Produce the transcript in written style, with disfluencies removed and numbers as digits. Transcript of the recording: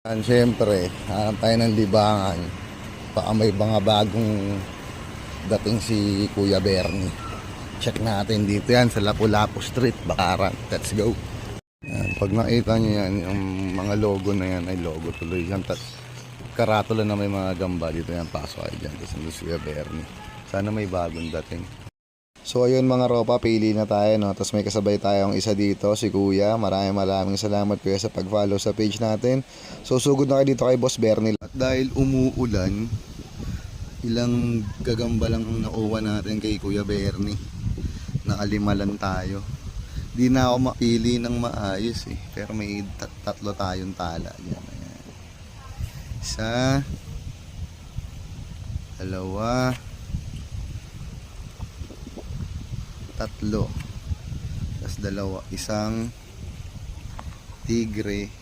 Siyempre, hanap tayo ng libangan. Baka may mga bagong dating si Kuya Bernie. Check natin dito yan sa Lapu-Lapu Street, Bakaran. Let's go. Yan, pag nakita nyo yan, yung mga logo na yan ay logo tuloy yan. Karatula na may mga gamba dito yan. Pasok kayo dyan. Tapos nandun si Kuya Bernie. Sana may bagong dating. So ayun mga ropa, pili na tayo, no? Tapos may kasabay tayong isa dito, si Kuya. Maraming salamat Kuya sa pag-follow sa page natin. So sugod na kayo dito kay Boss Bernie. At dahil umuulan, ilang gagamba lang ang nakuha natin kay Kuya Bernie. Nakalima lang tayo. Di na ako mapili ng maayos eh. Pero may tatlo tayong tala. Yan, yan. Isa, dalawa, tatlo, tas dalawa, isang tigre,